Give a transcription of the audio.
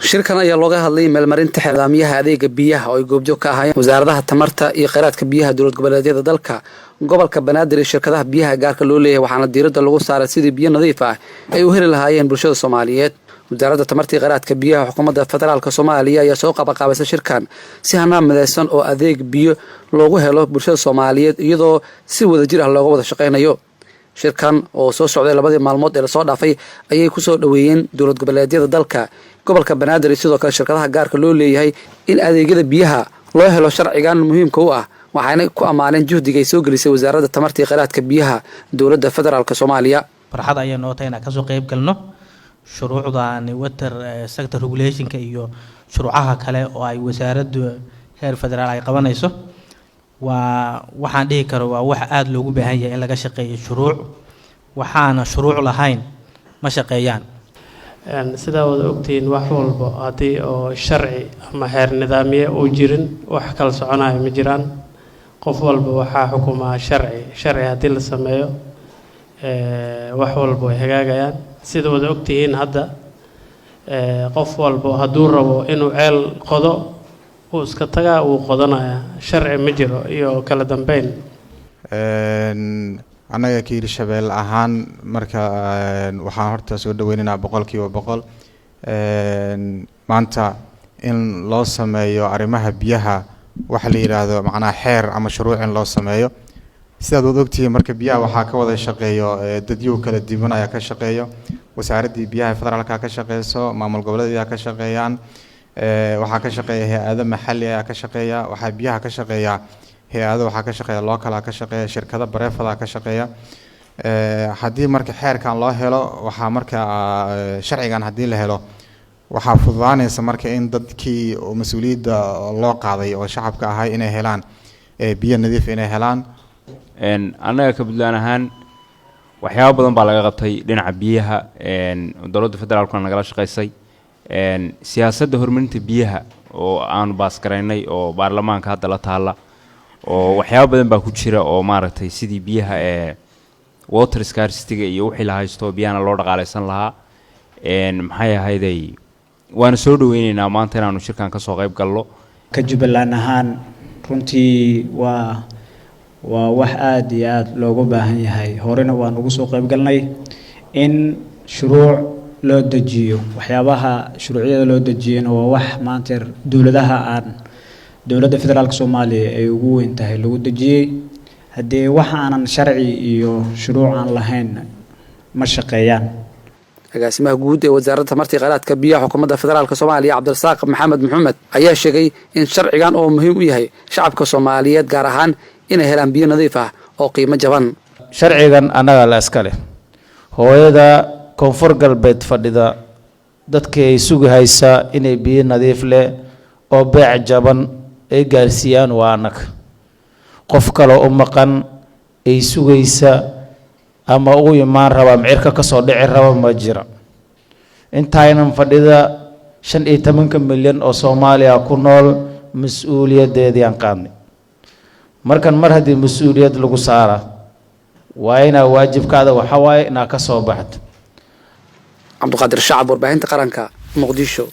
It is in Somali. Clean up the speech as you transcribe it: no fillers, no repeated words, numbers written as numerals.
shirkan ayaa looga hadlay meelmarinta xidhaamiyaha adeega biyaha oo ay goobjoog ka ahaayeen wasaaradaha tamarta iyo kheyraadka biyaha dowlad goboleedyada dalka gobolka Banaadir iyo shirkadaha biyaha gaarka loo leeyahay waxaana diiradda lagu saaray sidii biyo nadiif ah ay u heli lahaayeen bulshada Soomaaliyeed. wasaaradda tamarta iyo kheyraadka biyaha xukuumadda federaalka Soomaaliya ayaa soo qabanqaabisay shirkan si hanaan midaysan oo adeeg biyo loogu helo bulshada Soomaaliyeed iyadoo si wadajir ah looga wada shaqeynayo. shirkan oo soo socday labadii maalmood ee la soo dhaafay ayay ku soo dhaweeyeen dowlad goboleedyada dalka gobolka Banaadir sidoo kale shirkadaha gaarka loo leeyahay in adeegyada biyaha loo helo sharcigan muhiimka u ah waxayna ku amaaneen juhdiga ay soo gelisay wasaaradda tamarta iyo kheyraadka biyaha dowladda federaalka Soomaaliya. farxad ayay noo tahay inaan ka soo qayb galno shuruucdan water sector regulation iyo shuruucaha kale oo ay wasaaraddu heer federaal ay qabanayso waxaan dhihi karo waa wax aad loogu baahan yahay in laga shaqeeyo shuruuc waxaana shuruuc lahayn ma shaqeeyaan sida wada ogtiin wax walba hadii oo sharci ama heer nidaamiye oo jirin wax kala soconayo ma jiraan qof walba waxa xukuma sharci hadii la sameeyo wax walba way hagaagayaan sida wada ogtiin hadda qof walba haduu rabo inuu ceel qodo oo iska taga uu qodanaya sharci ma jiro iyo kala dambeyn anaga kiir shabeel ahaan marka waxaan horta soo dhaweynaynaa 100% maanta in loo sameeyo arimaha biyaha wax la yiraahdo macnaa xeer ama shuruuc in loo sameeyo sidaad wada ogtiin marka biyaha waxa ka wada shaqeeyo dadyo kala duwan ayaa ka shaqeeyo wasaaradda biyaha federaalka ka shaqeyso maamul goboleedyada ka shaqeeyaan waxa ka shaqeeya hay'adaha maxalli ah ka shaqeeya waxa biyaha ka shaqeeya hay'adaha waxa ka shaqeeya local ka shaqeeya shirkado bareefada ka shaqeeya hadii marka xeerkan loo helo waxa marka sharcigan hadii la helo waxa fududaanaysa marka in dadkii oo mas'uuliyadda loo qaaday oo shacabka ahay inay helaan biyo nadiif inay helaan anaga ka budlaan ahaan waxyaabo badan baa laga qabtay dhinaca biyaha dowladda federaalka nagala shaqeysay siyaasadda horumarinta biyaha oo aan baas gareynay oo baarlamaanka hadda la taala oo waxyaabo badan baa ku jira oo maaragtay sidii biyaha water scarcity iyo wixii la haysto biyana loo dhaqaaleysan lahaa maxay ahayday waana soo dhaweynaynaa maanta inaanu shirkan ka soo qayb galno ka Jubbaland ahaan runtii waa wax aad iyo aad loogu baahan yahay horena waan ugu soo qayb galnay in shuruuc loo dejiyo waxyaabaha shuruuciyada loo dejiyeen oo wax maanta dowladda federaalka Soomaaliya ay ugu weyn tahay lagu dejiyay hadii wax aanan sharci iyo shuruuc aan lahayn ma shaqeeyaan. agaasimaha guud ee wasaaradda tamarta iyo kheyraadka biyaha xukuumadda federaalka Soomaaliya Cabdirasaaq Maxamed Maxamed ayaa sheegay in sharcigan oo muhiim u yahay shacabka Soomaaliyeed gaar ahaan inay helaan biyo nadiif ah oo qiimo jaban. sharcigan anaga la iska leh hooyada koonfur galbeed fadhida dadkii ay sugaysa inay biyo nadiif leh oo beec jaban ay gaarsiiyaan waa anag qof kale oo maqan ay sugaysa ama uu imaan raba micirka ka soo dhici raba ma jira intaynan fadhida 15 milyan oo Soomaaliya ku nool mas'uuliyadeedii aan qaadnay markan mar hadii mas'uuliyad lagu saara waa ina waajibkaada waxa waaye ina ka soo baxdo. Cabduqaadir Shacab warbaahinta qaranka Muqdisho.